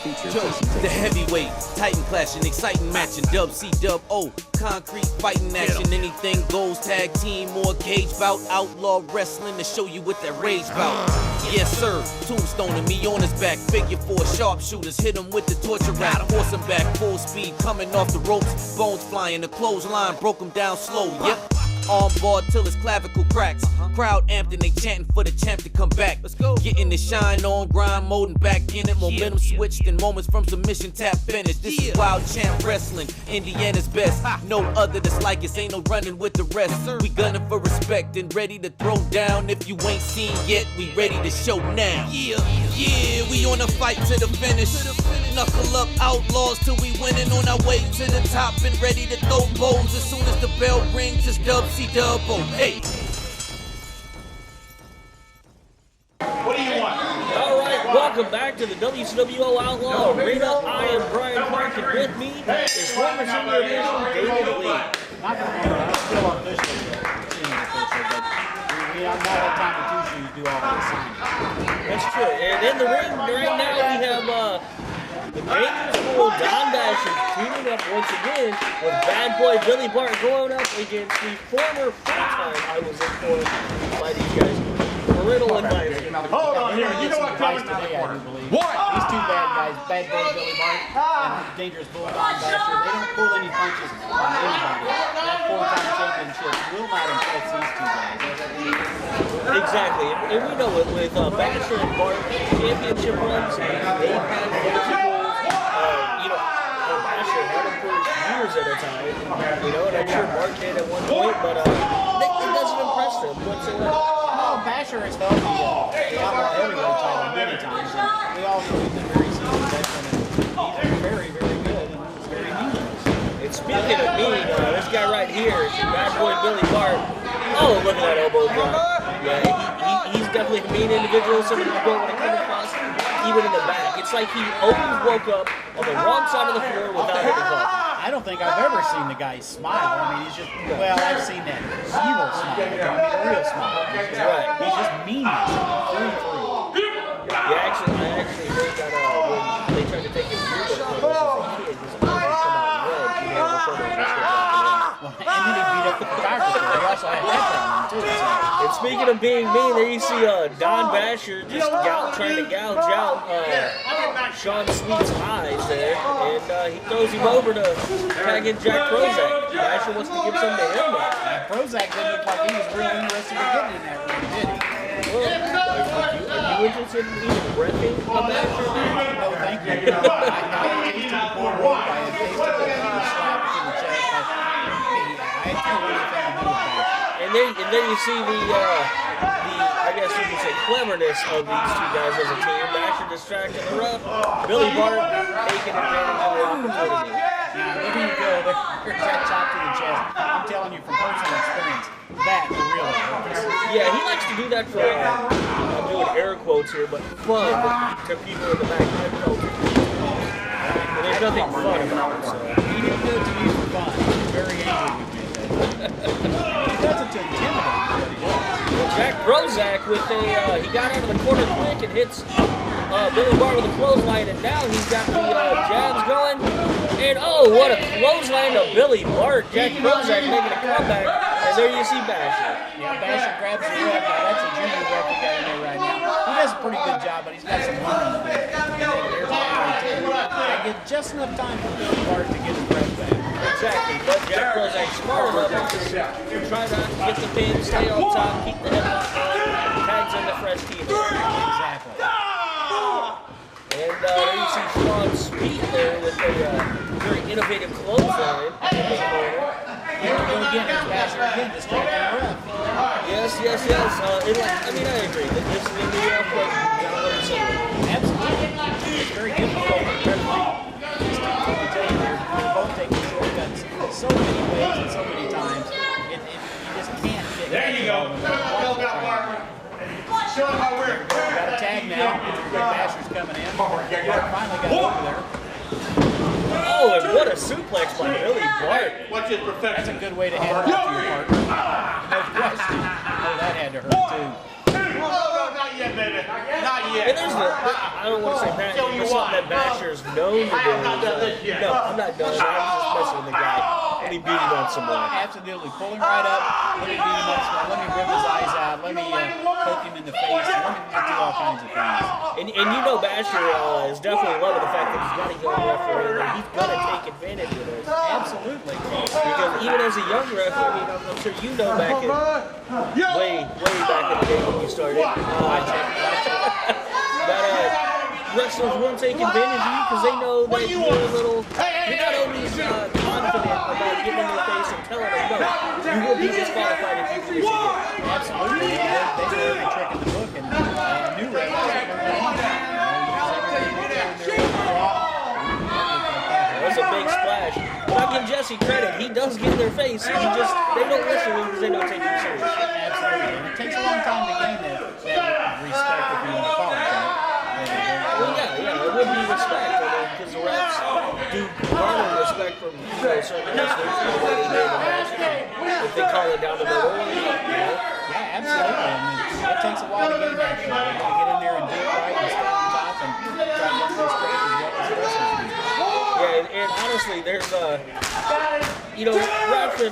The heavyweight, Titan clashing, exciting matching, WCWO, concrete fighting action, anything goes, tag team or cage bout, outlaw wrestling to show you what that rage bout. Yes sir, tombstoning me on his back, figure four sharpshooters, hit him with the torture rack, force him back, full speed, coming off the ropes, bones flying, the clothesline broke him down slow, yep. On board till his clavicle cracks. Crowd amped and they chanting for the champ to come back. Let's go. Getting the shine on, grind mode and back in it. Momentum switched and moments from submission tap finish. This is wild champ wrestling, Indiana's best. No other that's like us, ain't no running with the rest. We gunning for respect and ready to throw down. If you ain't seen yet, we ready to show now. Yeah, we on a fight to the finish. Knuckle up outlaws till we winning on our way to the top and ready to throw bows as soon as the bell rings. It's WCWO. Hey. What do you want? All right, welcome back to the WCWO Outlaw Arena. I am Brian Clark, and with me is former senior official David Lee. Not for I'm still official senior official, but I'm not at time to do all the assignments. That's true. And in the ring right now we have the Dangerous Bull Don Dasher teaming up once again with Bad Boy Billy Bart going up against the former full-time I was informed by these guys. Parental advisor. Hold on here. You know what coming today, I do believe. What? These two bad guys, Bad Boy Billy Bart and Dangerous Bull Don Dasher, they don't pull any punches on anybody. That four-time championship will not impress these two guys. Exactly, and we know it with Basher and Bart championship runs, they've had multiple, Basher had them for years at a time, and I'm sure Bart did at one point, but it doesn't impress them whatsoever. No, Basher has held the Outlaw Heavyweight title many times, and we all know he's a very seasoned veteran, and he's very, very good, and he's very mean. And speaking of mean, this guy right here is Bad Boy Billy Bart. Oh, look at that elbow drop. Yeah, he's definitely a mean individual, somebody you don't want to come across, even in the back. It's like he always woke up on the wrong side of the floor without hitting coffee. I don't think I've ever seen the guy smile. I mean, he's just, well, I've seen that evil smile, a real smile. Right. He's just meanness through and through. Yeah, I actually heard that when they tried to take his yearbook photos as a kid, his eyes come out red, before they Well, and then he beat up the photographer. He also had that problem, too. So. And speaking of being mean, there you see Don Basher just trying to gouge out Sean Sweet's eyes there, and he throws him over to tag in Jack Prozac. Basher wants to give some to him now. Prozac didn't look like he was real interested in getting in that ring, did he? Are you interested in even repping a Basher? No, thank you. I tasted the poor rope. I had tasted the slap to the chest. I had no anything to do with that. And then you see the I guess you could say cleverness of these two guys as a team. Basher distracting the ref. Billy Bart taking advantage of the opportunity. Now, there you go. There's that chop to the chest. I'm telling you from personal experience, that really hurts. Yeah, he likes to do that for, I'm doing air quotes here, but fun to people in the back. And there's nothing fun about it. So. He didn't do it to me for fun. He's very angry with me. He does it to intimidate me, but he does. Well, Jack Prozac with he got out of the corner quick and hits Billy Bart with a clothesline, and now he's got the jabs going. And oh, what a clothesline to Billy Bart. Jack Prozac making a comeback, and there you see Basher. Yeah, Basher grabs the ref. Now, that's a junior ref we got in there right now. He does a pretty good job, but he's got some learning to do. And there's one right there. I get just enough time for Billy Bart to get his breath back. Exactly, but Jack Prozac smart enough to try not to get the pin, stay on top, keep the headlock on, tags in the fresh team. Exactly. And there you see Sean Speed there with a very innovative clothesline in the corner. Here we go again, there's Basher again, distracting the ref. Yes. I agree that this is a New York place. You gotta learn something. Absolutely. It's very difficult for referee. They're both taking shortcuts so many ways and so many times. You just can't get it. There you go. Show him how we're got a tag now. Basher's coming in. Finally got over there. Oh, and what a suplex by Billy Bart. What's his perfection? That's a good way to hand it off to your partner. No question. Oh, that had to hurt too. No, not yet. yet, baby. Not yet. And there's I don't want to say that, but something that Basher's known to do. I have not done this yet. No, I'm not done. I'm just messing with the guy. Let me beat him on some more. Absolutely. Pull him right up. Let me beat him up some more. Let me rip his eyes out. Let me poke him in the face. Let me do all kinds of things. And you know Basher is definitely loving the fact that he's got a young referee that he's going to take advantage of this. Absolutely. Because even as a young ref, I mean, I'm sure you know back in way back in the day when you started. But wrestlers will take advantage of you because they know that you're not only confident about getting in their face and telling them no, you will be disqualified if you do this again. Absolutely. They know every trick in the book, and new ref That's a big splash. But I give Jesse credit. He does get in their face. They don't listen to him because they don't take him seriously. Absolutely. And it takes a long time to gain that respect if you want to call it that. Well, yeah, it would be respect. Because the refs do garner respect from certain wrestlers for the way they do the match. If they call it down to the lower, Yeah, absolutely. I mean, it takes a while to gain that. You got to get in there and do it right and stay on top and try to run those straight as well as the wrestlers do. Yeah, and honestly, there's watching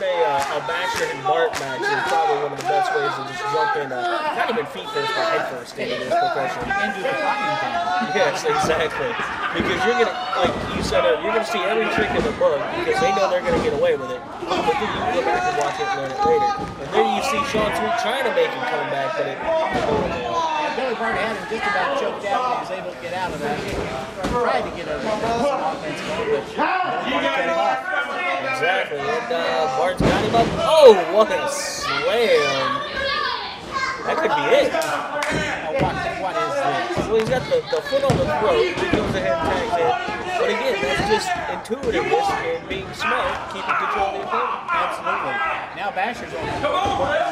a Basher and Bart match is probably one of the best ways to just jump in, not even feet first, but head first in this profession. And do the fighting thing. Yes, exactly. Because you're gonna, like you said, you're gonna see every trick in the book because they know they're gonna get away with it. But then you go back and watch it and learn it later. And then you see Sean Sweet trying to make him come back, but it didn't go well. Billy Bart had him just about choked out when he was able to get out of that. He tried to get some offense going, but Billy Bart cut him off. Exactly, and Bart's got him up. Oh, what a slam! That could be it. What is this? Well, he's got the foot on the throat. He goes ahead and tags it. But again, that's just intuitiveness and being smart, keeping control of the opponent. Absolutely. Now Basher's on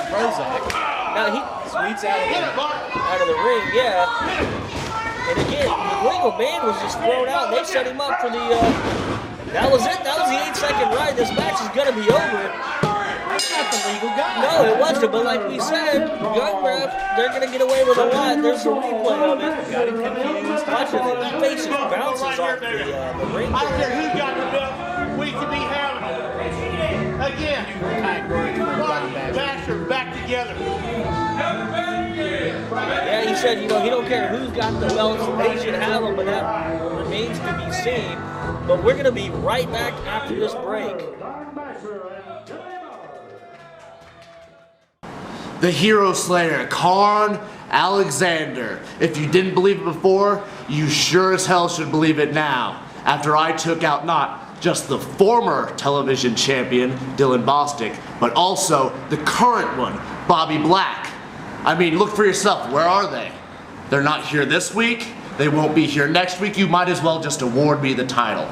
Prozac. Now he Sweet's out of the ring, yeah. And again, the legal man was just thrown out. They set him up for the. That was it. That was the 8-second ride. This match is gonna be over. That's not the legal guy. No, it wasn't. But like we said, young ref, they're gonna get away with a lot. There's a replay of it. Got him confused. Watch it. His face just bounces off the ring. I don't care who got the belt. We can be having it. Again. Kind words from Don Basher. Basher back together. Yeah, he said, he don't care who's got the belts. They should have them, but that remains to be seen. But we're going to be right back after this break. The Hero Slayer, Karn Alexander. If you didn't believe it before, you sure as hell should believe it now. After I took out not just the former television champion, Dylan Bostic, but also the current one, Bobby Black. I mean, look for yourself. Where are they? They're not here this week. They won't be here next week. You might as well just award me the title.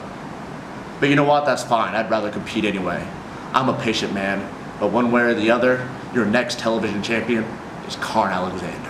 But you know what? That's fine. I'd rather compete anyway. I'm a patient man. But one way or the other, your next television champion is Karn Alexander.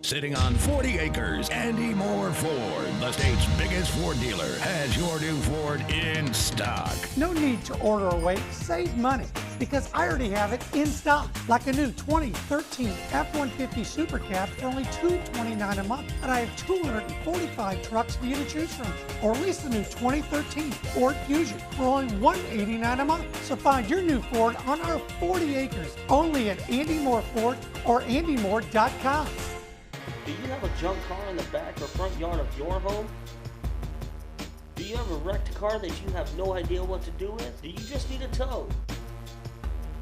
Sitting on 40 acres, Andy Moore Ford, the state's biggest Ford dealer, has your new Ford in stock. No need to order or wait. Save money because I already have it in stock. Like a new 2013 F-150 Super Cab for only $229 a month. And I have 245 trucks for you to choose from. Or lease the new 2013 Ford Fusion for only $189 a month. So find your new Ford on our 40 acres only at Andy Moore Ford or andymore.com. Do you have a junk car in the back or front yard of your home? Do you have a wrecked car that you have no idea what to do with? Do you just need a tow?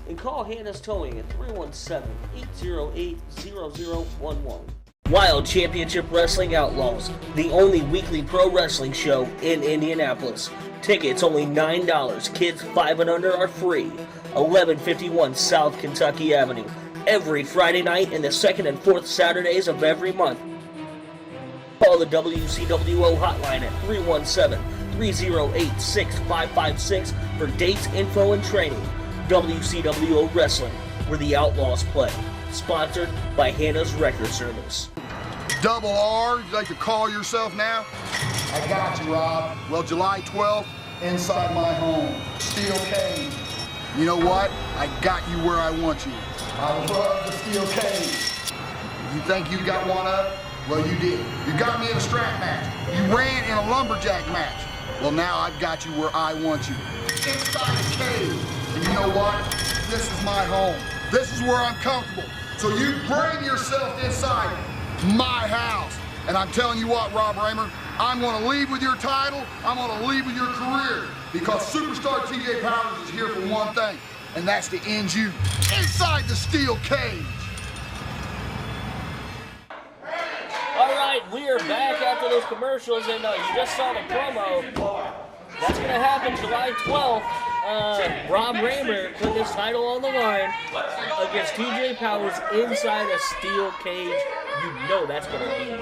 And call Hannah's Towing at 317-808-0011. Wild Championship Wrestling Outlaws, the only weekly pro wrestling show in Indianapolis. Tickets only $9. Kids 5 and under are free. 1151 South Kentucky Avenue. Every Friday night and the second and fourth Saturdays of every month. Call the WCWO hotline at 317-308-6556 for dates, info, and training. WCWO Wrestling, where the Outlaws play. Sponsored by Hannah's Record Service. Double R, you like to call yourself now? I got you, Rob. Well, July 12th, Inside my home, steel cage, You know what? I got you where I want you. I love the steel cage. You think you got one up? Well, you did. You got me in a strap match. You ran in a lumberjack match. Well, now I've got you where I want you. Inside a cage. And you know what? This is my home. This is where I'm comfortable. So you bring yourself inside my house. And I'm telling you what, Rob Raymer, I'm going to leave with your title. I'm going to leave with your career. Because Superstar TJ Powers is here for one thing, and that's to end you inside the steel cage. All right, we are back after those commercials, and you just saw the promo. That's going to happen July 12th. Rob Raymer put his title on the line against TJ Powers inside a steel cage. You know that's going to be a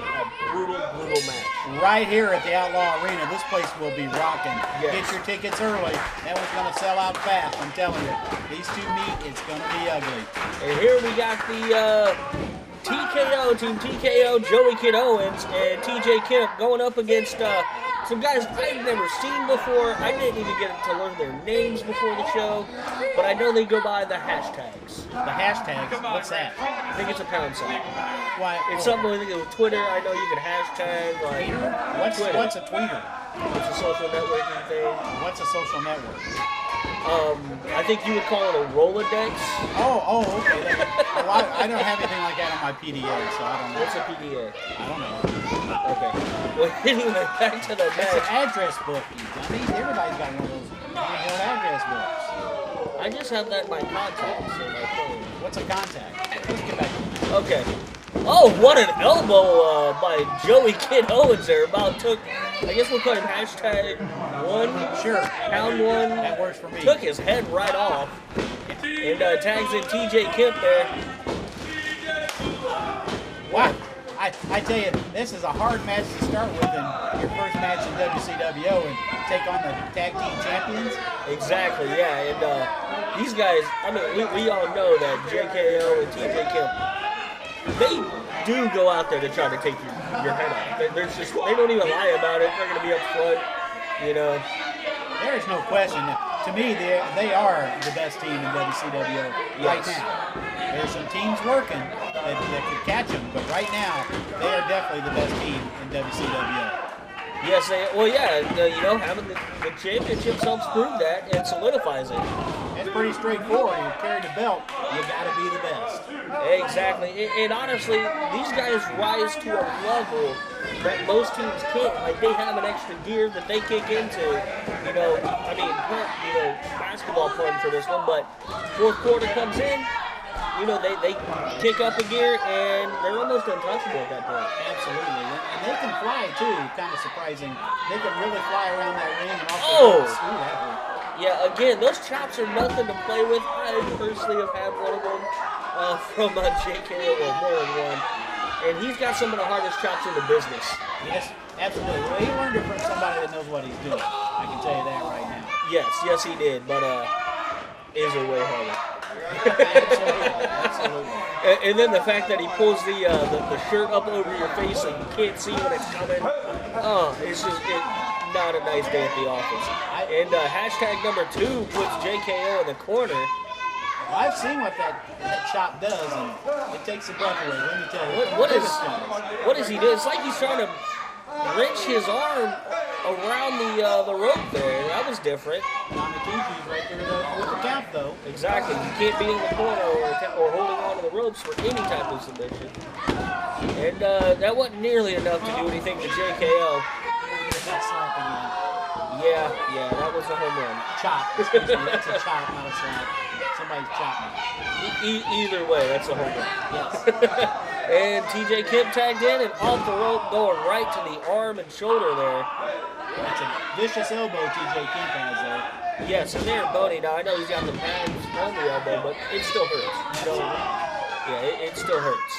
brutal, brutal match. Right here at the Outlaw Arena, this place will be rocking. Yes. Get your tickets early. That one's going to sell out fast, I'm telling you. These two meet, it's going to be ugly. And here we got the TKO, Team TKO, Joey Kid Owens and TJ Kemp going up against some guys I've never seen before. I didn't even get to learn their names before the show, but I know they go by the hashtags. The hashtags? What's that? I think it's a pound sign. Why? It's something with Twitter. I know you can hashtag like Tweeter? What's a tweeter? It's a social networking thing. What's a social network? I think you would call it a Rolodex. Oh, okay. Well, I don't have anything like that on my PDA, so I don't know. What's a PDA? I don't know. Okay. Well, anyway, back to the It's an match. address book, you dummy. Everybody's got one of those handheld address books. I just have that in my contacts in my phone. What's a contact? Let's get back to that. Okay. Oh, what an elbow by Joey Kid Owens there. About took, I guess we'll call him hashtag one. Sure. Pound one. That works for me. Took his head right off. And tags in TJ Kemp there. Wow. I tell you, this is a hard match to start with in your first match in WCWO and take on the tag team champions. Exactly, yeah. And these guys, I mean, we all know that JKO and TJ Kemp, they do go out there to try to take your head off. They don't even lie about it. They're going to be up front, you know. There's no question. To me, they are the best team in WCWO right now. There's some teams working that could catch them, but right now, they are definitely the best team in WCWO. Yes, having the championships helps prove that and solidifies it. It's pretty straightforward. You carry the belt, you gotta be the best. Exactly. And honestly, these guys rise to a level that most teams can't. Like, they have an extra gear that they kick into. Basketball pun for this one, but fourth quarter comes in, they kick up a gear and they're almost untouchable at that point. Absolutely. And they can fly too, kind of surprising. They can really fly around that ring and off Oh! the ropes. Yeah, again, those chops are nothing to play with. I personally have had one of them from JKO, or more than one. And he's got some of the hardest chops in the business. Yes, absolutely. Well, he learned it from somebody that knows what he's doing. I can tell you that right now. Yes, he did, but is are way harder. Absolutely. And then the fact that he pulls the shirt up over your face so you can't see when it's coming. It's just not a nice day at the office. And hashtag number 2 puts JKO in the corner. Well, I've seen what that chop does, and it takes the breath away. Let me tell you. What does he do? It's like he's trying to wrench his arm around the rope there. That was different. Namakiki's right there with the count, though. Exactly. You can't be in the corner or holding on to the ropes for any type of submission. And that wasn't nearly enough to do anything to JKO. That slap again. Yeah, that was a home run. Chop. Excuse me. That's a chop, not a slap. Somebody's chopping. Either way, that's a home run. Yes. And TJ Kemp tagged in and off the rope, going right to the arm and shoulder there. That's a vicious elbow TJ Kemp has there. Yes, and they're bony. Now, I know he's got the pads on the elbow, but it still hurts. It still hurts.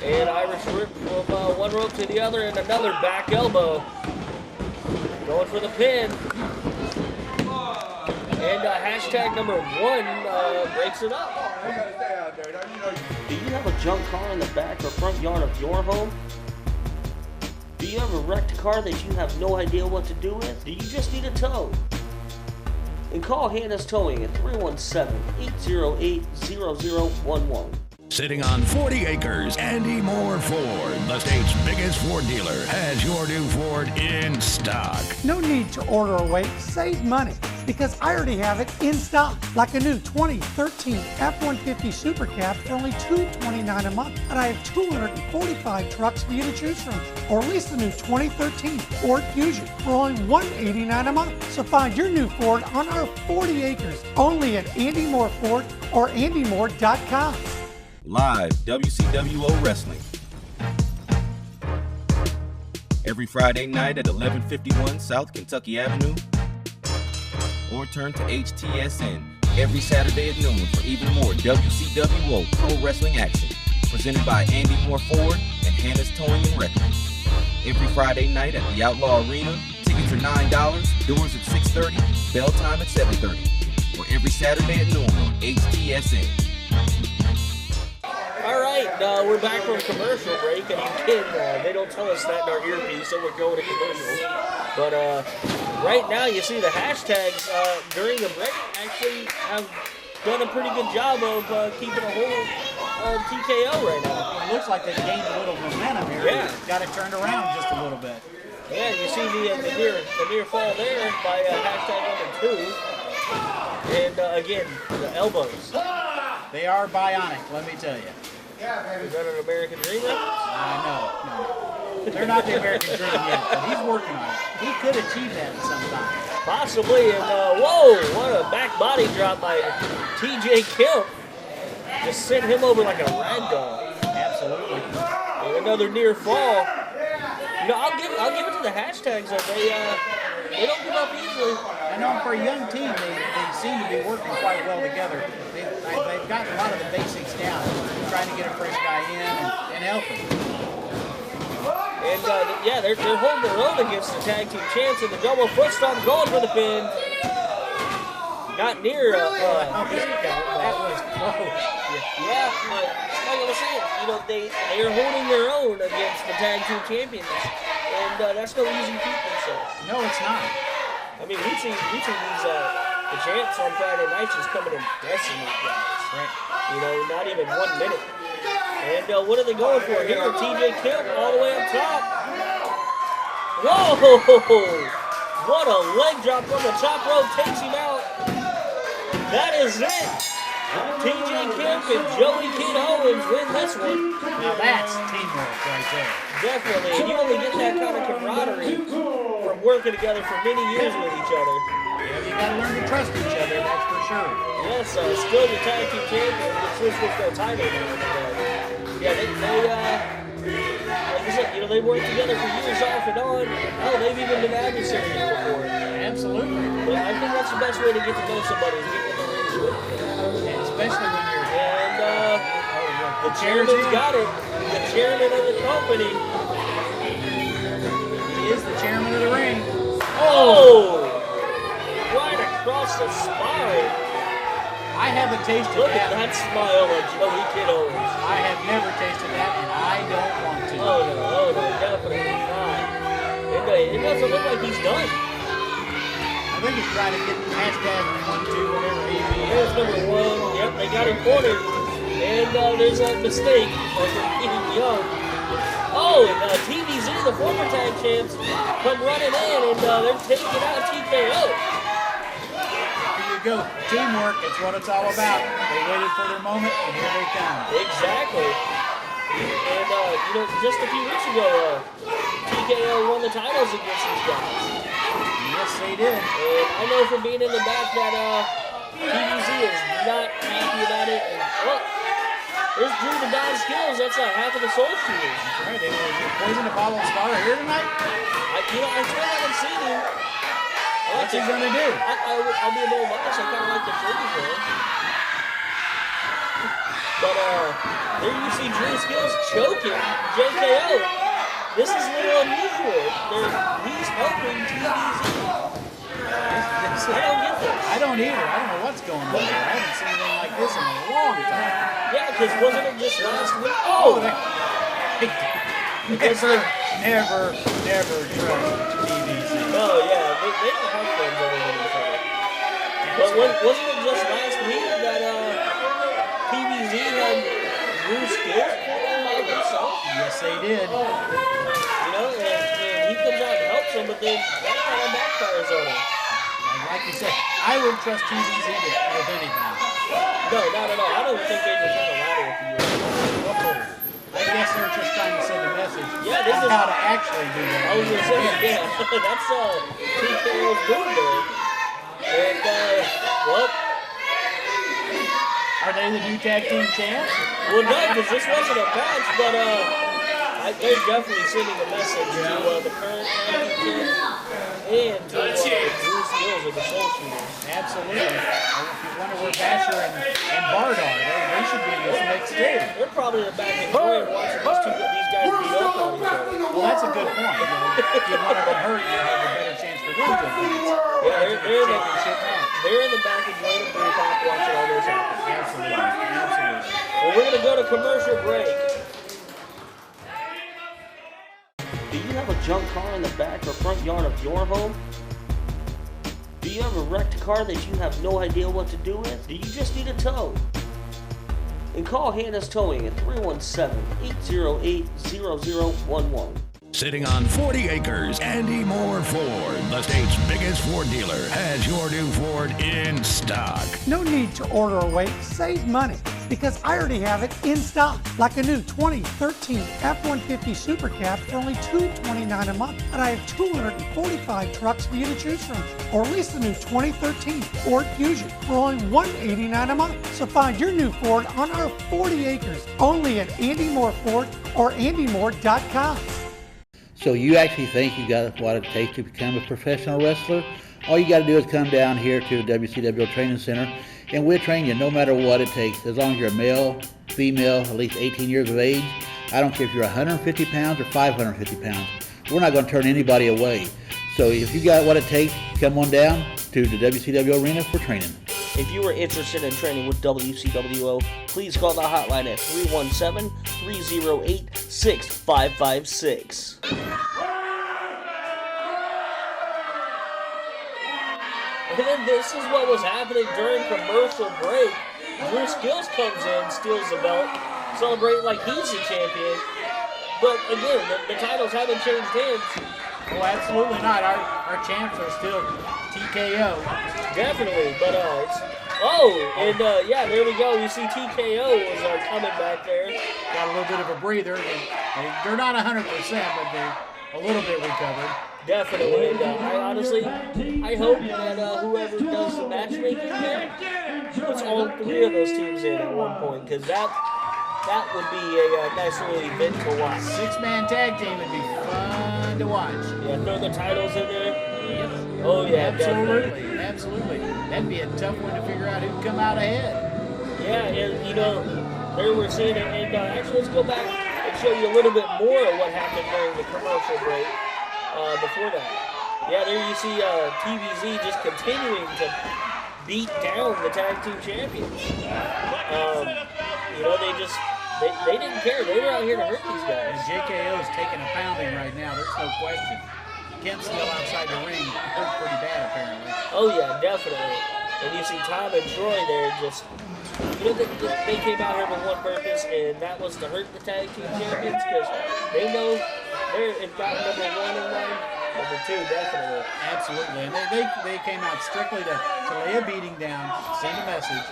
And Irish rip from one rope to the other, and another back elbow. Going for the pin. And hashtag number 1 breaks it up. Do you have a junk car in the back or front yard of your home? Do you have a wrecked car that you have no idea what to do with? Do you just need a tow? and call Hannah's Towing at 317-808-0011. Sitting on 40 acres, Andy Moore Ford, the state's biggest Ford dealer, has your new Ford in stock. No need to order or wait. Save money because I already have it in stock. Like a new 2013 F-150 Super Cab for only $229 a month. And I have 245 trucks for you to choose from. Or at least the new 2013 Ford Fusion for only $189 a month. So find your new Ford on our 40 acres only at Andy Moore Ford or andymore.com. Live WCWO Wrestling. Every Friday night at 1151 South Kentucky Avenue. Or turn to HTSN every Saturday at noon for even more WCWO Pro Wrestling action. Presented by Andy Moore Ford and Hannah's Towing and Wrecking. Every Friday night at the Outlaw Arena. Tickets are $9, doors at 6:30, bell time at 7:30. Or every Saturday at noon on HTSN. All right, we're back from commercial break, and again, they don't tell us that in our earpiece, so we're going to commercial. But right now, you see the hashtags during the break actually have done a pretty good job of keeping a hold of TKO right now. It looks like they've gained a little momentum here. Yeah. Got it turned around just a little bit. Yeah, you see the near fall there by hashtag number 2. And again, the elbows. They are bionic, let me tell you. Is that an American Dream reference? No. They're not the American Dream yet, but he's working on it. He could achieve that at some time. Possibly, and whoa, what a back body drop by TJ Kemp. Just sent him over like a rag doll. Absolutely. And another near fall. You know, I'll give it to the hashtags though. They don't give up easily. I know for a young team, they seem to be working quite well together. They've got a lot of the basics down, trying to get a fresh guy in and help him. And yeah, they're holding their own against the tag team champs in the double foot stomp, going for the pin. Not near. That was close. Yeah, but like I was saying, you know, they are holding their own against the tag team champions, and that's no easy feat themselves. No, it's not. I mean, we see these the champs on Friday nights just coming and decimate guys. Right. You know, not even 1 minute. And what are they going for here? TJ Kemp all the way up top. Whoa! What a leg drop from the top rope, takes him out. That is it. TJ Kemp and Joey Kid Owens win this one. Now that's teamwork right there. Definitely. And you only get that kind of camaraderie from working together for many years with each other. Yeah, you gotta learn to trust each other, that's for sure. Yes, still the tag team champions, but switch with their title now. Yeah, they like I said, you know, they worked together for years off and on. Oh, they've even been adversaries before. Absolutely. But I think that's the best way to get to know somebody is get in the ring with them. And especially when you're... And the chairman's got it. The chairman of the company. He is the chairman of the ring. Oh! Right across the spine. I haven't tasted Look that. at that smile on Joey Kid Owens. I have never tasted that, and I don't want to. Oh no, definitely not. It doesn't look like he's done. I think he's trying to get hashtag 1, 2, whatever he is. There's number 1. Yep, they got him cornered. And there's a mistake from Ethan Young. Oh, and TVZ, the former tag champs, come running in, and they're taking out TKO. Go. Teamwork, it's what it's all about. They waited for their moment, and here they come. Exactly. And, you know, just a few weeks ago, TKO won the titles against these guys. Yes, they did. And I know from being in the back that TVZ is not happy about it. And, look, there's Drew the Don Skills. That's half of the Soul Shooters. That's right. They were poison Apollo Star here tonight. I still haven't seen him. What's he gonna do? I'll be a little biased. I kind of like the shirt he's wearing. But there you see Drew Skills choking JKO. This is a little unusual. He's helping TVZ. I don't get this. I don't either. I don't know what's going on there. I haven't seen anything like this in a long time. Yeah, because wasn't it just last week? Oh! Never trust TVZ. No, yeah, they don't have friends other than each other. But wasn't it just last week that PVZ had Drew Skills by himself? Yes, they did. You know, and he comes out and helps him, but then that kind of backfires on him. And like you said, I wouldn't trust TVZ with anything. No, not at all. I don't think they just have a ladder with you. I guess they're just trying to send a message Yeah, on how to actually do that. I was going to say, yeah, that's TKO's doing there. And, well, are they the new tag team champs? Well, no, because this wasn't a match, but they're definitely sending a message to the current tag team champs and to Drew Skills of the Soul Shooters. Absolutely. If you wonder where Basher and Bart are, they should be in this mix too. They're probably in the back enjoying watching these guys beat up on each other. Well, that's a good point. If you want to get hurt, you have a better chance for them to advance. Yeah, they're in the back enjoying the break off watching all this happen. Absolutely. Absolutely. Well, we're going to go to commercial break. Do you have a junk car in the back or front yard of your home? Do you have a wrecked car that you have no idea what to do with? Do you just need a tow? And call Hannah's Towing at 317-808-0011. Sitting on 40 acres, Andy Moore Ford, the state's biggest Ford dealer, has your new Ford in stock. No need to order or wait. Save money because I already have it in stock. Like a new 2013 F-150 Super Cab for only $229 a month. And I have 245 trucks for you to choose from. Or at least the new 2013 Ford Fusion for only $189 a month. So find your new Ford on our 40 acres only at Andy Moore Ford or andymore.com. So you actually think you got what it takes to become a professional wrestler? All you got to do is come down here to the WCWO Training Center, and we'll train you no matter what it takes. As long as you're a male, female, at least 18 years of age. I don't care if you're 150 pounds or 550 pounds. We're not going to turn anybody away. So if you got what it takes, come on down to the WCWO Arena for training. If you are interested in training with WCWO, please call the hotline at 317-308-6556. And then this is what was happening during commercial break. Drew Skills comes in, steals the belt, celebrating like he's the champion. But again, the titles haven't changed hands. Oh, absolutely not. Our champs are still TKO. Definitely, but yeah, there we go. We see TKO was coming back there. Got a little bit of a breather. They're not 100%, but they're a little bit recovered. Definitely, and I hope that whoever does the matchmaking here puts all three of those teams in at one point, because that would be a nice little event to watch. Six-man tag team would be fun to watch. Yeah, throw the titles in there. Yep. Oh yeah, absolutely, absolutely. That'd be a tough one to figure out who'd come out ahead. Yeah, and there we're seeing it. And actually, let's go back and show you a little bit more of what happened during the commercial break. Before that, yeah, there you see TVZ just continuing to beat down the tag team champions. They didn't care. They were out here to hurt these guys. And JKO is taking a pounding right now. There's no question. Kemp's still outside the ring, hurt pretty bad apparently. Oh yeah, definitely. And you see Tom and Troy there just, they came out here with one purpose, and that was to hurt the tag team champions, because they know they're in fact number one in line, number two definitely. Absolutely, and they came out strictly to lay a beating down, send a message,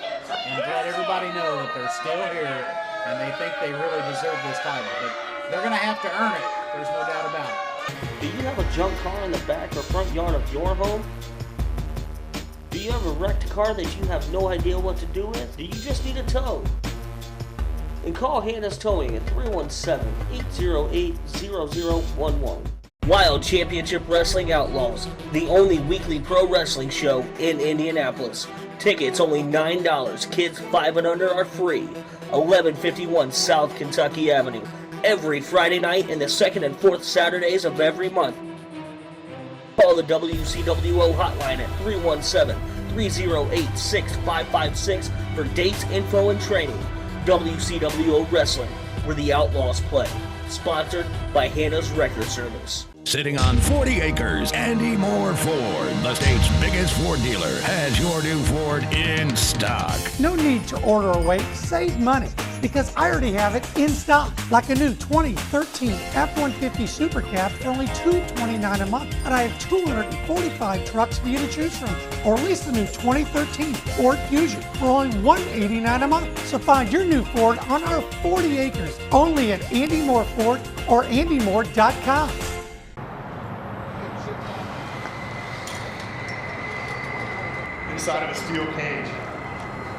and let everybody know that they're still here, and they think they really deserve this title. But they're going to have to earn it, there's no doubt about it. Do you have a junk car in the back or front yard of your home? Do you have a wrecked car that you have no idea what to do with? Do you just need a tow? And call Hannah's Towing at 317-808-0011. Wild Championship Wrestling Outlaws, the only weekly pro wrestling show in Indianapolis. Tickets only $9. Kids 5 and under are free. 1151 South Kentucky Avenue. Every Friday night and the second and fourth Saturdays of every month. Call the WCWO hotline at 317-308-6556 for dates, info, and training. WCWO Wrestling, where the Outlaws play. Sponsored by Hannah's Record Service. Sitting on 40 acres, Andy Moore Ford, the state's biggest Ford dealer, has your new Ford in stock. No need to order or wait. Save money because I already have it in stock. Like a new 2013 F-150 Super Cab for only $229 a month. And I have 245 trucks for you to choose from. Or lease the new 2013 Ford Fusion for only $189 a month. So find your new Ford on our 40 acres only at Andy Moore Ford or andymore.com. Inside of a steel cage.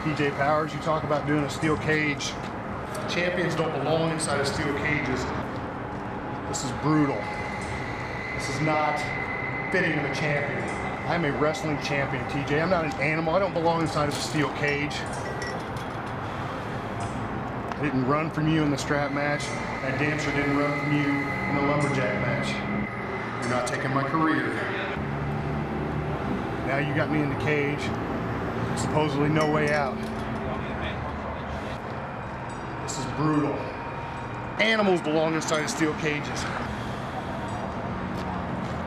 TJ Powers, you talk about doing a steel cage. Champions don't belong inside of steel cages. This is brutal. This is not fitting of a champion. I'm a wrestling champion, TJ. I'm not an animal. I don't belong inside of a steel cage. I didn't run from you in the strap match. I damn sure didn't run from you in the lumberjack match. You're not taking my career. Now you got me in the cage, supposedly no way out. This is brutal. Animals belong inside of steel cages.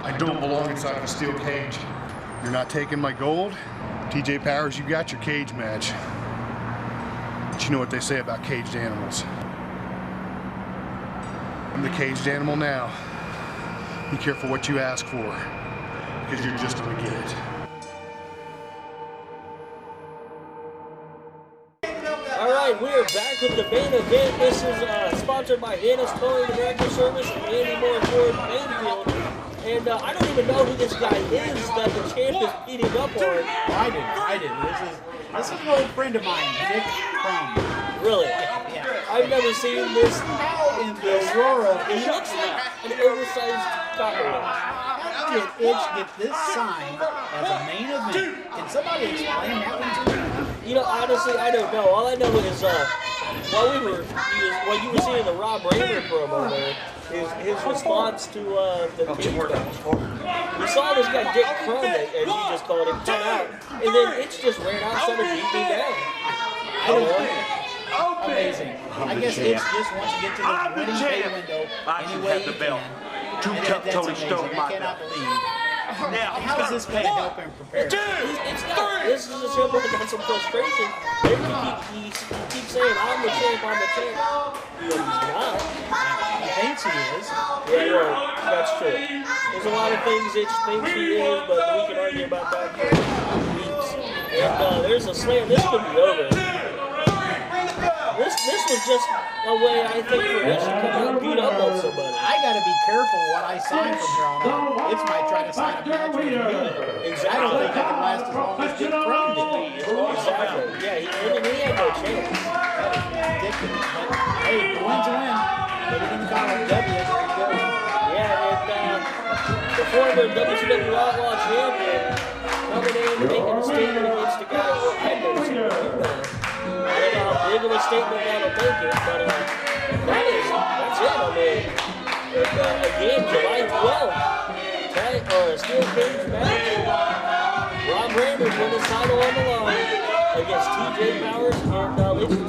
I don't belong inside of a steel cage. You're not taking my gold. TJ Powers, you got your cage match. But you know what they say about caged animals. I'm the caged animal now. Be careful what you ask for, because you're just gonna get it. We are back with the main event. This is sponsored by Dennis Towing and Director Service and Andy Moore Ford Mainfield. And I don't even know who this guy is that the champ is beating up on. I do. This is an old friend of mine, Dick Crum. Really? Yeah. I've never seen this. How in the world? He looks like an oversized cockroach. How did Itch get this signed as a main event? Can somebody explain that one to me? You know, honestly, I don't know. All I know is while you were seeing the Rob Raymer promo there, his response to the team match. We saw this guy Dick Crum, as you just called him, come out, and then it's just ran out, started beating down. I don't know. Amazing. I guess it's just once you get to the winning pay window, any way you can. That's amazing. I cannot believe. How does this guy help him prepare? It's not. This is just him working on some frustration. He keeps saying, I'm the champ. He's not. He thinks he is. Yeah, well, that's true. There's a lot of things Itch thinks he is, but we can argue about that for weeks. And there's a slam. This could be over. This was just a way, I think, for Itch to come out and beat up on somebody. I gotta be careful what I sign from here on out. It's might try to sign a match with me. Exactly. I don't think I can last as long as Dick Crum did. Exactly. Yeah, he had no chance. That is ridiculous. But hey, the win's a win. Put it in the column. W, there you go. Yeah, and the former WCWO Outlaw champion coming in, making a statement against the guy who I've never seen before. I don't know how big of a statement that'll make it, but that's it. I mean, again, July 12th, steel cage match. Rob Raymer put his title on the line against TJ Powers and ladies and